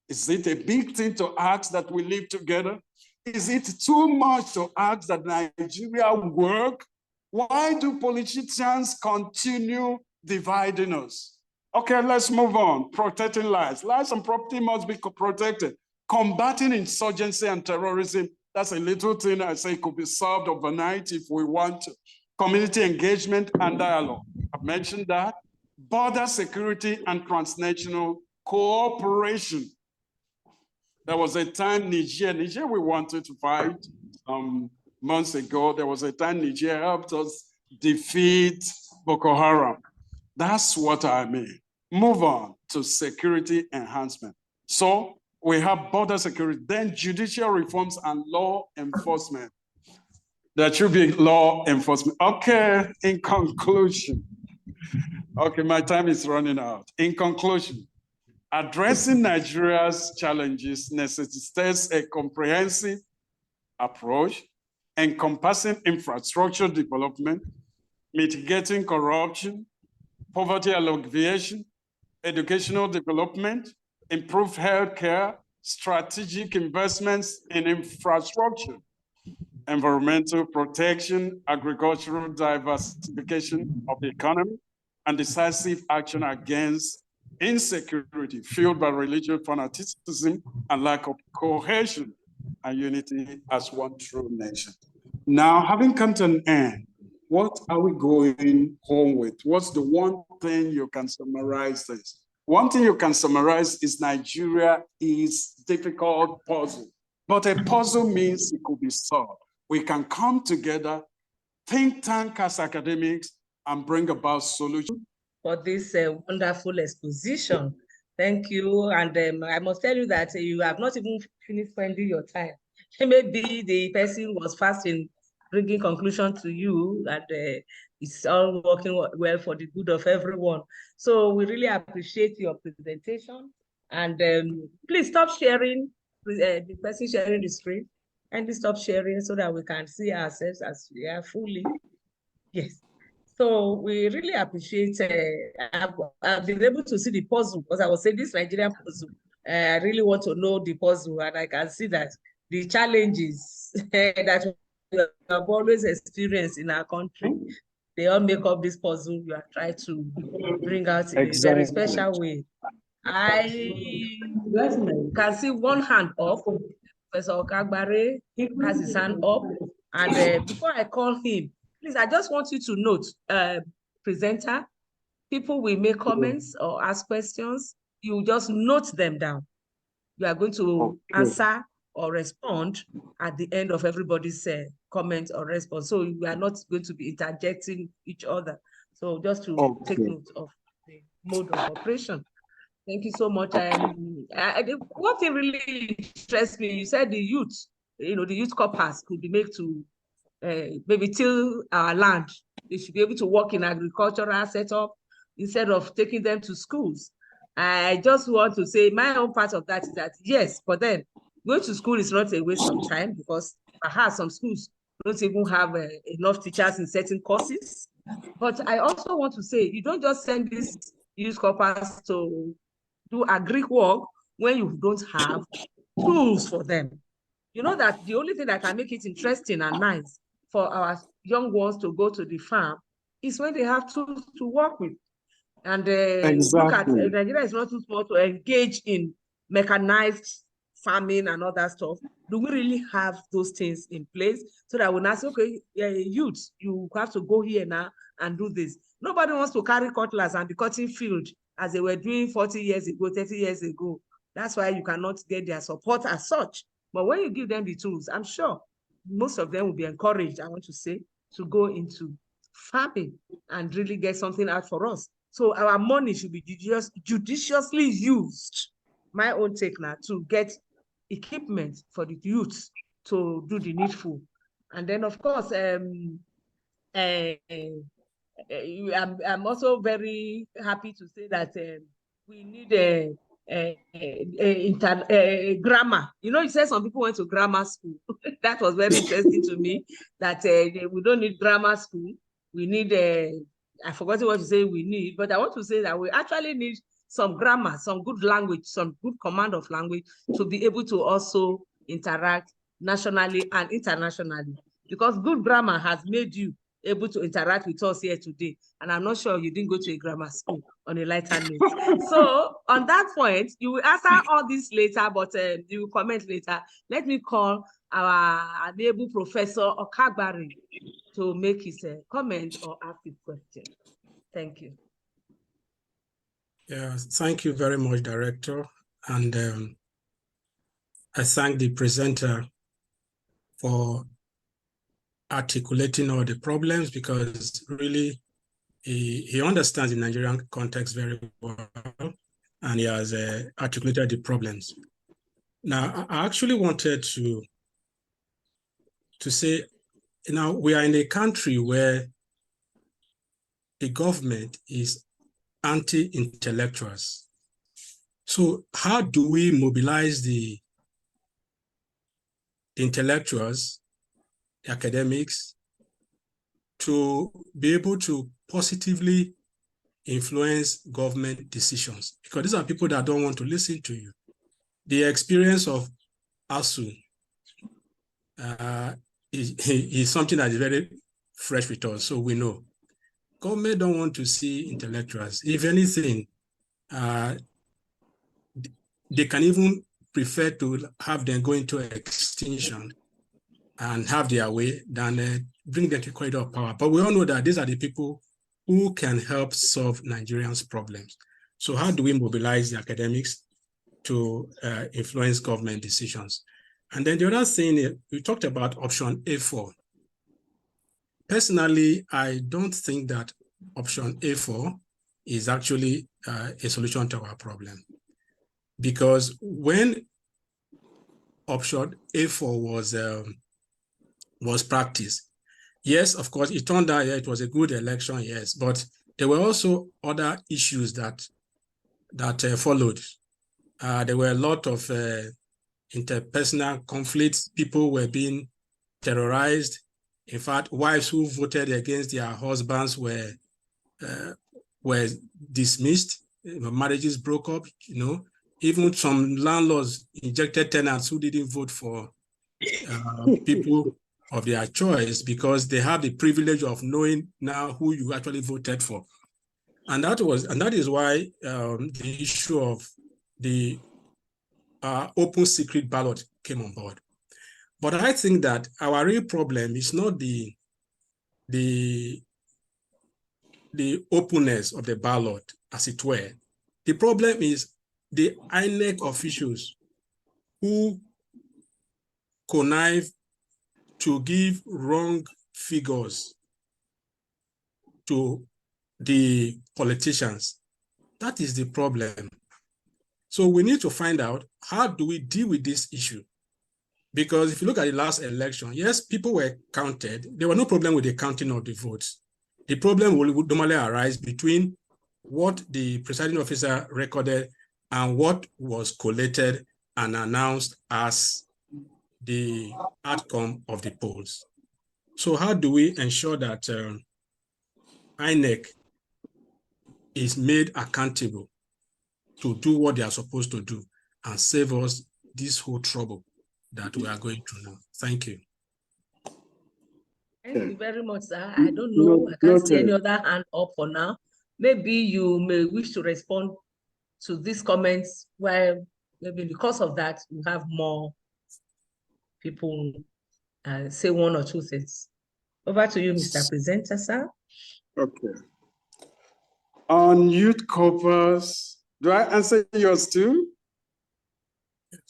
Is it a big thing to ask that we live together? Is it too much to ask that Nigeria work? Why do politicians continue dividing us? Okay, let's move on. Protecting lives. Lives and property must be protected. Combating insurgency and terrorism, that's a little thing I say could be solved overnight if we want to. Community engagement and dialogue. I've mentioned that. Border security and transnational cooperation. There was a time Niger we wanted to fight months ago. There was a time Niger helped us defeat Boko Haram. That's what I mean. Move on to security enhancement. So we have border security, then judicial reforms and law enforcement. There should be law enforcement. Okay, in conclusion. Okay, my time is running out. In conclusion, addressing Nigeria's challenges necessitates a comprehensive approach encompassing infrastructure development, mitigating corruption, poverty alleviation, educational development, improved healthcare, strategic investments in infrastructure, environmental protection, agricultural diversification of the economy, and decisive action against insecurity fueled by religious fanaticism and lack of cohesion and unity as one true nation. Now, having come to an end, what are we going home with? What's the one thing you can summarize this? One thing you can summarize is Nigeria is difficult puzzle, but a puzzle means it could be solved. We can come together, think tank as academics, and bring about solutions. For this wonderful exposition. Thank you. And I must tell you that you have not even finished spending your time. Maybe the person was fast in bringing conclusion to you, and it's all working well for the good of everyone. So we really appreciate your presentation. And please stop sharing, the person sharing the screen, and stop sharing so that we can see ourselves as we are fully. Yes. So we really appreciate, I've been able to see the puzzle, because I was saying this Nigerian puzzle. I really want to know the puzzle, and I can see that the challenges that we have always experienced in our country, they all make up this puzzle you are trying to bring out in a very special way. I can see one hand up. Professor Okagbare has his hand up. And before I call him, please, I just want you to note, presenter, people will make comments or ask questions. You just note them down. You are going to answer or respond at the end of everybody's comment or response. So we are not going to be interjecting each other. So just to take note of the mode of operation. Thank you so much. One thing really interests me, you said the youth, the youth corpus could be made to maybe till our land. They should be able to work in agricultural setup instead of taking them to schools. I just want to say my own part of that is that, yes, for them, going to school is not a waste of time, because perhaps some schools don't even have enough teachers in certain courses. But I also want to say, you don't just send this youth corpus to do agri work when you don't have tools for them. You know that the only thing that can make it interesting and nice for our young ones to go to the farm is when they have tools to work with. And look at Nigeria is not too small to engage in mechanized farming and other stuff. Do we really have those things in place so that when I say, okay, youth, you have to go here now and do this? Nobody wants to carry cutlass and be cutting field as they were doing 40 years ago, 30 years ago. That's why you cannot get their support as such. But when you give them the tools, I'm sure most of them will be encouraged, I want to say, to go into farming and really get something out for us. So our money should be judiciously used, my own take now, to get equipment for the youth to do the needful. And then, of course, I'm also very happy to say that we need a grammar. You know, you said some people went to grammar school. That was very interesting to me, that we don't need grammar school. We need, I forgot what to say we need, but I want to say that we actually need some grammar, some good language, some good command of language to be able to also interact nationally and internationally. Because good grammar has made you able to interact with us here today. And I'm not sure you didn't go to a grammar school, on a lighter note. So on that point, you will answer all this later, but you will comment later. Let me call our able Professor Okagbari to make his comment or ask his question. Thank you. Yeah, thank you very much, Director. And I thank the presenter for articulating all the problems, because really he understands the Nigerian context very well, and he has articulated the problems. Now, I actually wanted to say, you know, we are in a country where the government is anti-intellectuals. So how do we mobilize the intellectuals, the academics, to be able to positively influence government decisions? Because these are people that don't want to listen to you. The experience of ASU is something that is very fresh with us, so we know. Government don't want to see intellectuals. If anything, they can even prefer to have them go into extinction and have their way than bring them to corridor of power. But we all know that these are the people who can help solve Nigerians' problems. So how do we mobilize the academics to influence government decisions? And then the other thing, we talked about option A4. Personally, I don't think that option A4 is actually a solution to our problem. Because when option A4 was practiced, yes, of course, it turned out it was a good election, yes, but there were also other issues that followed. There were a lot of interpersonal conflicts. People were being terrorized. In fact, wives who voted against their husbands were dismissed. Marriages broke up, you know. Even some landlords injected tenants who didn't vote for people of their choice, because they have the privilege of knowing now who you actually voted for. And that is why the issue of the open secret ballot came on board. But I think that our real problem is not the openness of the ballot, as it were. The problem is the INEC officials who connive to give wrong figures to the politicians. That is the problem. So we need to find out, how do we deal with this issue? Because if you look at the last election, yes, people were counted. There was no problem with the counting of the votes. The problem would normally arise between what the presiding officer recorded and what was collated and announced as the outcome of the polls. So how do we ensure that INEC is made accountable to do what they are supposed to do and save us this whole trouble that we are going through now? Thank you. Thank you very much, sir. I don't know. I can't see any other hand up for now. Maybe you may wish to respond to these comments, where maybe because of that, you have more people say one or two things. Over to you, Mr. Presenter, sir. Okay. On youth corpus, do I answer yours too?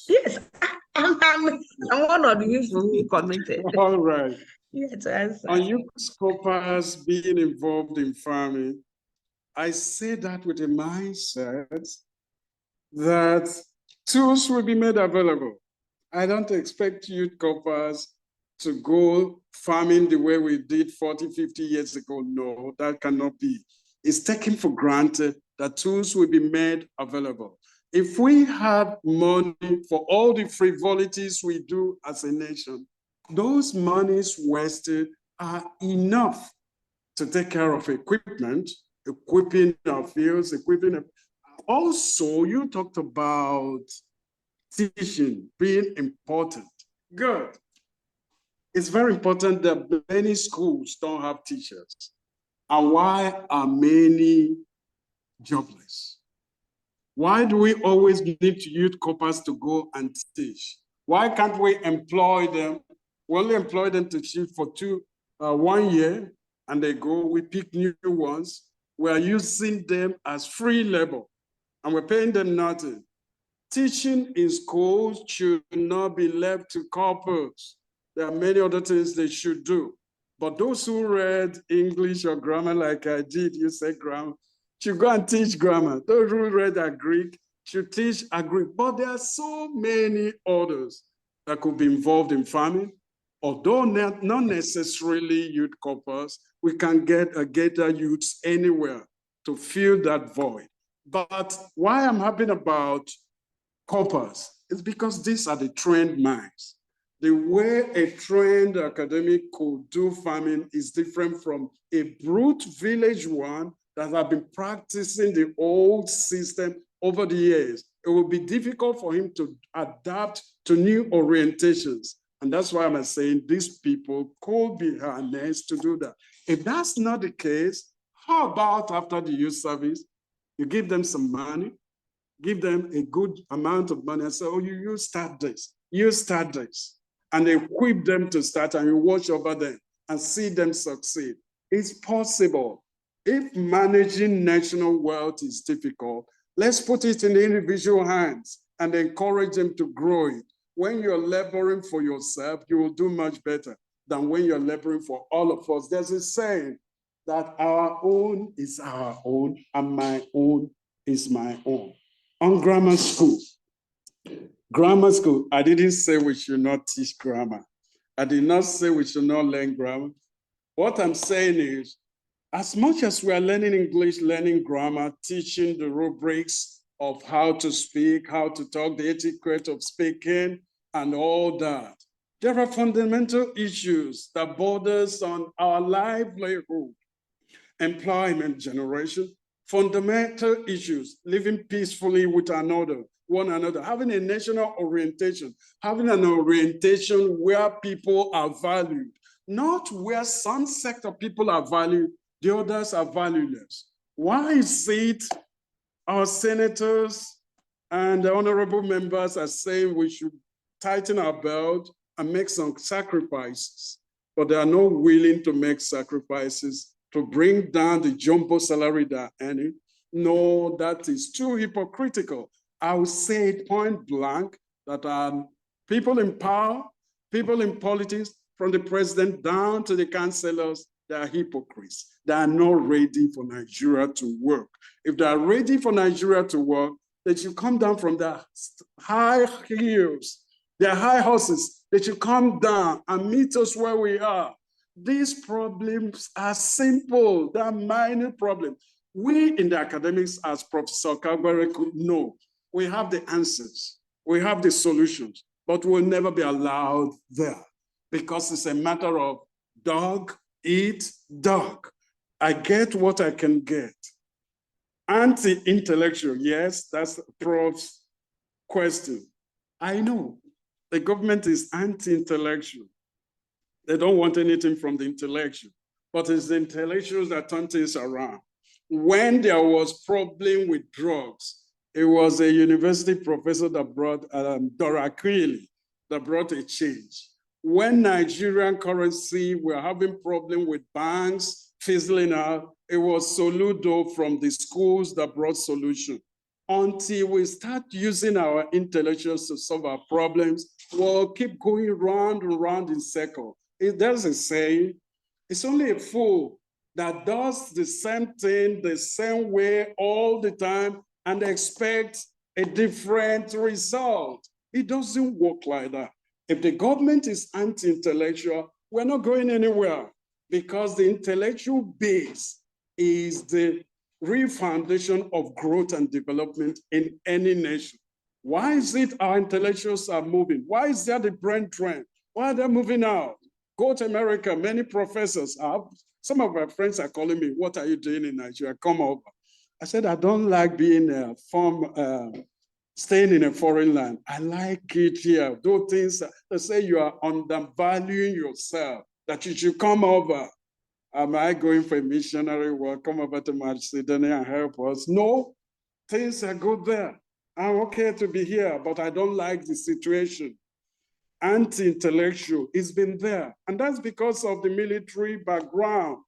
Yes, I'm one of the people who commented. All right. Yeah, to answer. On youth scopers being involved in farming, I say that with a mindset that tools will be made available. I don't expect youth scopers to go farming the way we did 40, 50 years ago. No, that cannot be. It's taken for granted that tools will be made available. If we have money for all the frivolities we do as a nation, those monies wasted are enough to take care of equipment, equipping our fields, equipping. Also, you talked about teaching being important. Good. It's very important that many schools don't have teachers. And why are many jobless? Why do we always need to youth corpers to go and teach? Why can't we employ them? We only employ them to teach for 1 year, and they go, we pick new ones. We are using them as free labor, and we're paying them nothing. Teaching in schools should not be left to corporates. There are many other things they should do. But those who read English or grammar like I did, you said grammar, should go and teach grammar. Those who read Greek should teach Greek. But there are so many others that could be involved in farming. Although not necessarily youth corpers, we can get youths anywhere to fill that void. But why I'm happy about corpers is because these are the trained minds. The way a trained academic could do farming is different from a brute village one that have been practicing the old system over the years. It will be difficult for him to adapt to new orientations. And that's why I'm saying these people could be harnessed to do that. If that's not the case, how about after the youth service, you give them some money, give them a good amount of money and say, oh, you start this, and equip them to start, and you watch over them and see them succeed. It's possible. If managing national wealth is difficult, let's put it in the individual hands and encourage them to grow it. When you're laboring for yourself, you will do much better than when you're laboring for all of us. There's a saying that our own is our own and my own is my own. On grammar school, I didn't say we should not teach grammar. I did not say we should not learn grammar. What I'm saying is, as much as we are learning English, learning grammar, teaching the rubrics of how to speak, how to talk, the etiquette of speaking, and all that, there are fundamental issues that borders on our livelihood, employment generation, fundamental issues, living peacefully with one another, having a national orientation, having an orientation where people are valued, not where some sect of people are valued, the others are valueless. Why is it our senators and the honorable members are saying we should tighten our belt and make some sacrifices, but they are not willing to make sacrifices to bring down the jumbo salary they are earning? No, that is too hypocritical. I will say it point blank that people in power, people in politics, from the president down to the councillors, they are hypocrites. They are not ready for Nigeria to work. If they are ready for Nigeria to work, they should come down from their high hills, their high horses. They should come down and meet us where we are. These problems are simple. They are minor problems. We in the academics, as Professor Kagbare could know, we have the answers, we have the solutions, but we'll never be allowed there because it's a matter of dog eat dog. I get what I can get. Anti-intellectual, yes, that's Prof's question. I know the government is anti-intellectual. They don't want anything from the intellectual, but it's the intellectuals that turn things around. When there was problem with drugs, it was a university professor that brought, Dora Quilly, that brought a change. When Nigerian currency were having problem with banks fizzling out, it was Soludo from the schools that brought solution. Until we start using our intellectuals to solve our problems, we'll keep going round and round in circle. there's a saying, it's only a fool that does the same thing the same way all the time and expects a different result. It doesn't work like that. If the government is anti-intellectual, we're not going anywhere, because the intellectual base is the real foundation of growth and development in any nation. Why is it our intellectuals are moving? Why is there the brain drain? Why are they moving out? Go to America, many professors have, some of my friends are calling me, what are you doing in Nigeria? Come over. I said, I don't like being staying in a foreign land. I like it here. Those things, they say you are undervaluing yourself, that you should come over. Am I going for a missionary work? Come over to Macedonia and help us? No, things are good there. I'm okay to be here, but I don't like the situation. Anti-intellectual, it's been there. And that's because of the military background.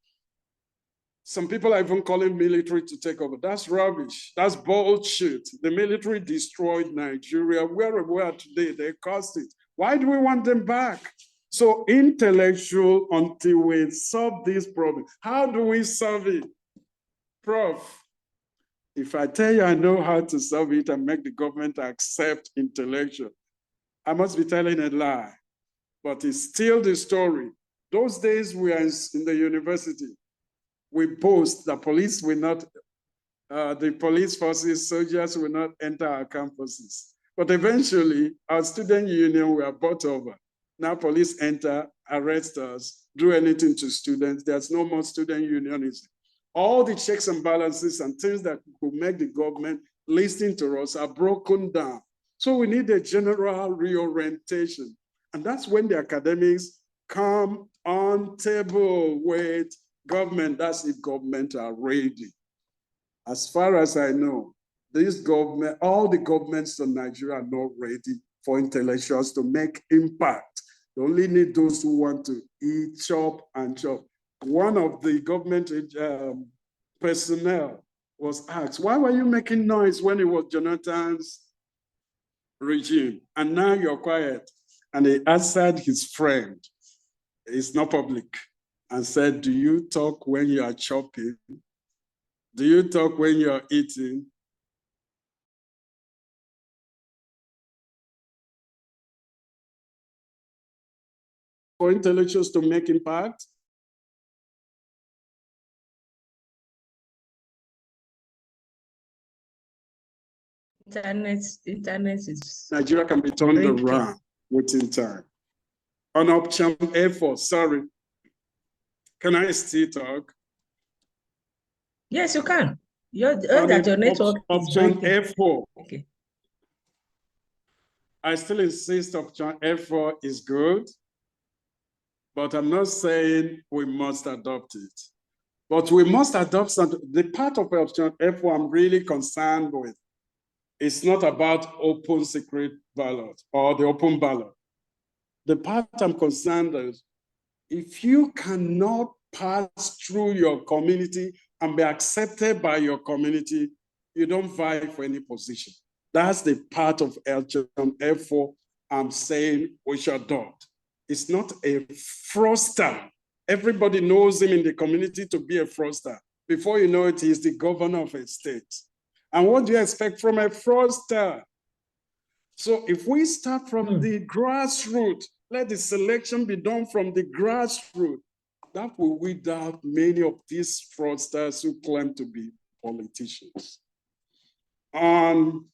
Some people are even calling military to take over. That's rubbish. That's bullshit. The military destroyed Nigeria. Where we are today, they caused it. Why do we want them back? So intellectual, until we solve this problem. How do we solve it? Prof, if I tell you I know how to solve it and make the government accept intellectual, I must be telling a lie, but it's still the story. Those days we are in the university, we boast the police will not, the police forces, soldiers will not enter our campuses. But eventually, our student union were bought over. Now police enter, arrest us, do anything to students. There's no more student unionism. All the checks and balances and things that could make the government listen to us are broken down. So we need a general reorientation. And that's when the academics come on table with government. That's if government are ready. As far as I know, this government, all the governments in Nigeria are not ready for intellectuals to make impact. They only need those who want to eat, chop, and chop. One of the government personnel was asked, why were you making noise when it was Jonathan's regime? And now you're quiet. And he answered his friend, it's not public, and said, do you talk when you are chopping? Do you talk when you're eating? For intellectuals to make impact? Internet is... Nigeria can be turned around within time. On option A4, sorry. Can I still talk? Yes, you can. Your network option A4. Okay. I still insist option A4 is good, but I'm not saying we must adopt it. But we must adopt something. The part of option A4 I'm really concerned with. It's not about open secret ballot or the open ballot. The part I'm concerned is, if you cannot pass through your community and be accepted by your community, you don't vie for any position. That's the part of F4 I'm saying we should adopt. It's not a fraudster. Everybody knows him in the community to be a fraudster. Before you know it, he's the governor of a state. And what do you expect from a fraudster? So if we start from the grassroots, let the selection be done from the grassroots, that will weed out many of these fraudsters who claim to be politicians. On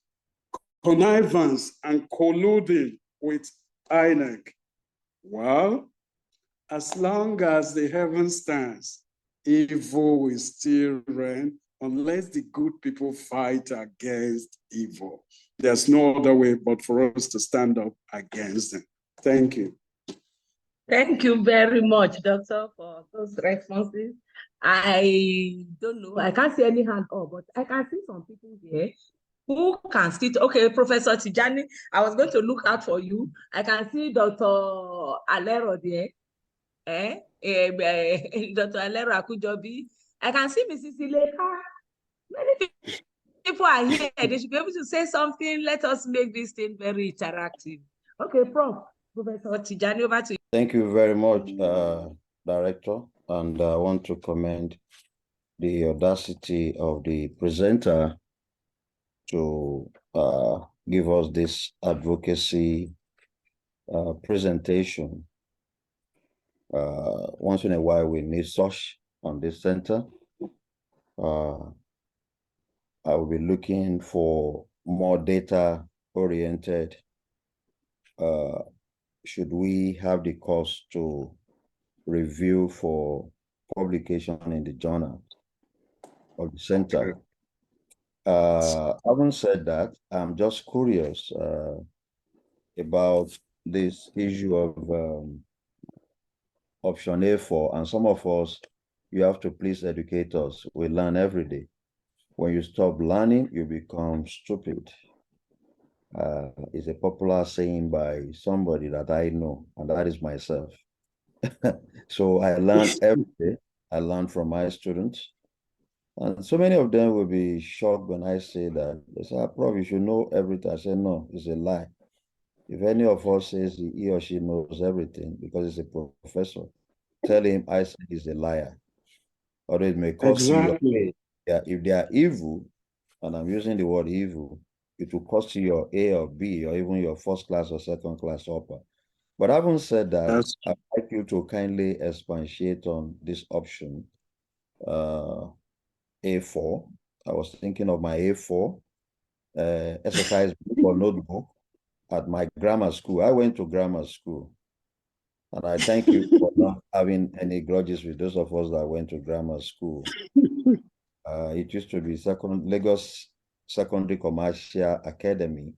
connivance and colluding with INEC, well, as long as the heaven stands, evil will still reign unless the good people fight against evil. There's no other way but for us to stand up against them. Thank you. Thank you very much, Doctor, for those responses. I don't know, I can't see any hand up, but I can see some people here who can still, okay, Professor Tijani, I was going to look out for you. I can see Dr. Alero there. Dr. Alero Akujobi. I can see Mrs. Ileka. Many people are here. They should be able to say something. Let us make this thing very interactive. Okay, Prof, Professor Tijani, over to you. Thank you very much, Director. And I want to commend the audacity of the presenter to give us this advocacy presentation. Once in a while, we need such on this center. I will be looking for more data-oriented. Should we have the cost to review for publication in the journal of the center? Having said that, I'm just curious about this issue of option A4, and some of us, you have to please educate us. We learn every day. When you stop learning, you become stupid. It's a popular saying by somebody that I know, and that is myself. So I learn every day. I learn from my students. And so many of them will be shocked when I say that. They say, Prof, you should know everything. I say, no, it's a lie. If any of us says he or she knows everything because he's a professor, tell him I said he's a liar. Or it may cost you your pay. Yeah, if they are evil, and I'm using the word evil, it will cost you your A or B or even your first class or second class upper. But having said that, I'd like you to kindly expatiate on this option, A4. I was thinking of my A4 exercise book or notebook at my grammar school. I went to grammar school. And I thank you for not having any grudges with those of us that went to grammar school. It used to be Lagos Secondary Commercial Academy,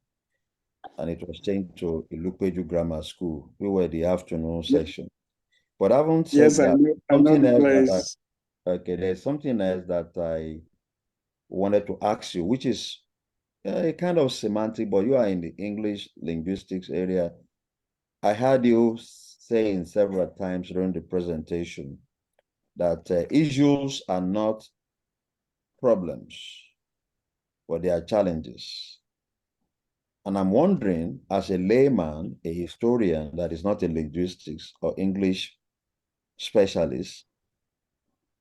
and it was changed to Ilupeju Grammar School. We were the afternoon section. But I haven't said that. Okay, there's something else that I wanted to ask you, which is a kind of semantic, but you are in the English linguistics area. I heard you saying several times during the presentation that issues are not problems, but they are challenges. And I'm wondering, as a layman, a historian that is not a linguistics or English specialist,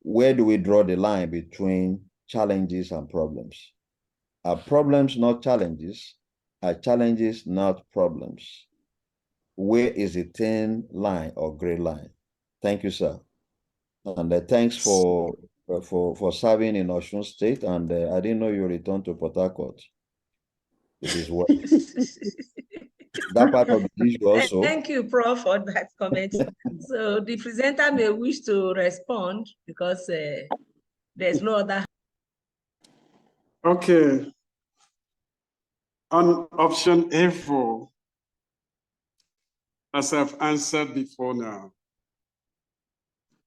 where do we draw the line between challenges and problems? Are problems not challenges? Are challenges not problems? Where is the thin line or gray line? Thank you, sir. And thanks for serving in Osun State. And I didn't know you returned to Port Harcourt. It is what that part of the issue also. Thank you, Prof, for that comment. So the presenter may wish to respond because there's no other. Okay. On option A4, as I've answered before now,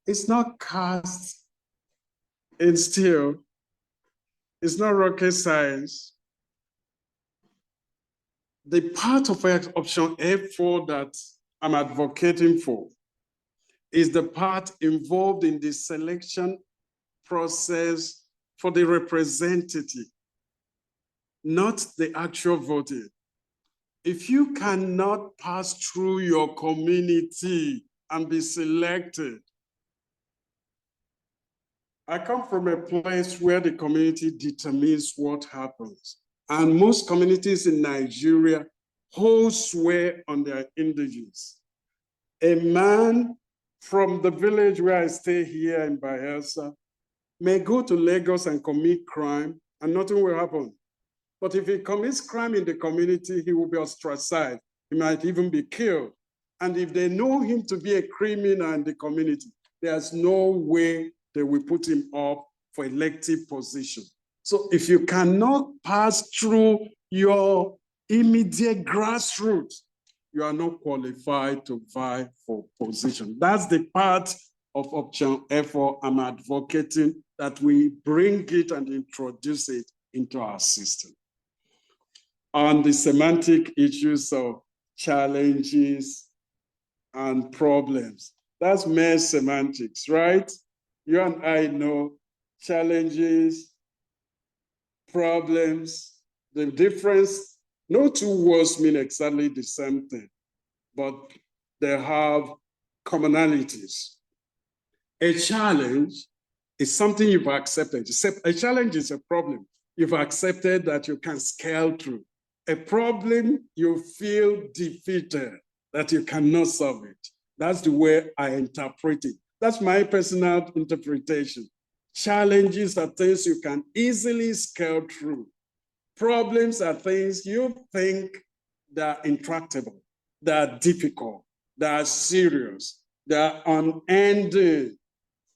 it's not cast in steel. It's not rocket science. The part of option A4 that I'm advocating for is the part involved in the selection process for the representative, not the actual voting. If you cannot pass through your community and be selected, I come from a place where the community determines what happens. And most communities in Nigeria hold sway on their indigenes. A man from the village where I stay here in Bayelsa may go to Lagos and commit crime and nothing will happen. But if he commits crime in the community, he will be ostracized. He might even be killed. And if they know him to be a criminal in the community, there's no way they will put him up for elective position. So if you cannot pass through your immediate grassroots, you are not qualified to vie for position. That's the part of option A4 I'm advocating, that we bring it and introduce it into our system. On the semantic issues of challenges and problems, that's mere semantics, right? You and I know challenges, problems, the difference, no two words mean exactly the same thing, but they have commonalities. A challenge is something you've accepted. A challenge is a problem you've accepted that you can scale through. A problem you feel defeated, that you cannot solve it. That's the way I interpret it. That's my personal interpretation. Challenges are things you can easily scale through. Problems are things you think that are intractable, that are difficult, that are serious, that are unending.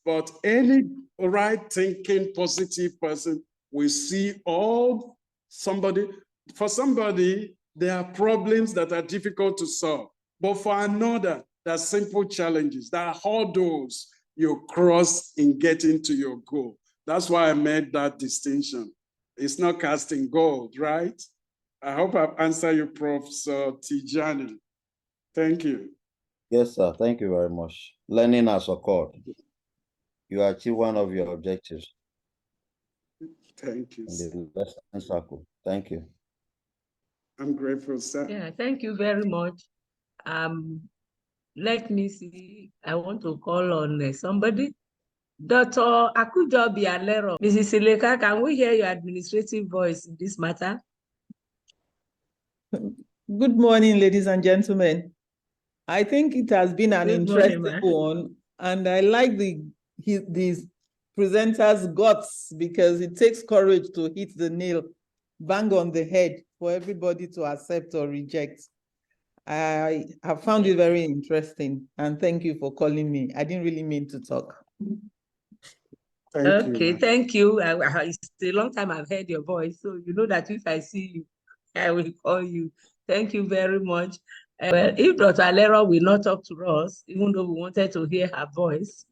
But any right thinking, positive person will see for somebody, there are problems that are difficult to solve. But for another, there are simple challenges, there are hurdles you cross in getting to your goal. That's why I made that distinction. It's not casting gold, right? I hope I've answered you, Professor Tijani. Thank you. Yes, sir. Thank you very much. Learning has occurred. You achieve one of your objectives. Thank you. In the lesson circle. Thank you. I'm grateful, sir. Yeah, thank you very much. Let me see. I want to call on somebody. Dr. Akujobi Alero. Mrs. Sileka, can we hear your administrative voice in this matter? Good morning, ladies and gentlemen. I think it has been an interesting one, and I like these presenters' guts, because it takes courage to hit the nail bang on the head for everybody to accept or reject. I have found it very interesting, and thank you for calling me. I didn't really mean to talk. Thank you. It's a long time I've heard your voice, so you know that if I see you, I will call you. Thank you very much. Well, if Dr. Alero will not talk to us, even though we wanted to hear her voice,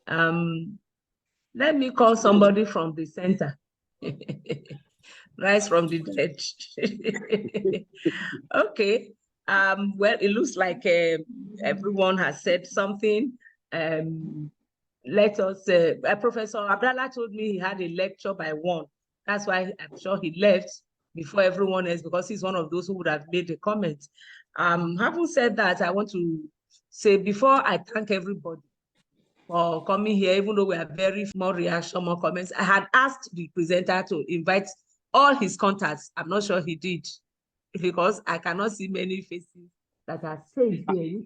let me call somebody from the center. Rise from the dead. Okay. Well, it looks like everyone has said something. Let us, Professor Abdallah told me he had a lecture by 1. That's why I'm sure he left before everyone else, because he's one of those who would have made a comment. Having said that, I want to say, before I thank everybody for coming here, even though we have very more reaction, more comments, I had asked the presenter to invite all his contacts. I'm not sure he did, because I cannot see many faces that are saved here.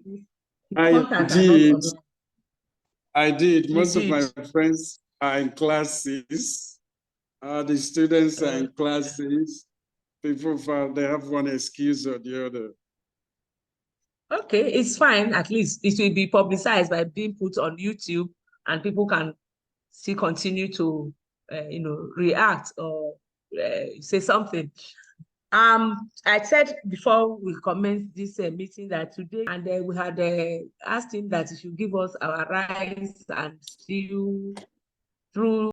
I did. Most of my friends are in classes. The students are in classes. People they have one excuse or the other. Okay, it's fine. At least it will be publicized by being put on YouTube, and people can still continue to, react or say something. I said before we commenced this meeting that today, and we had asked him that he should give us our rice and stew through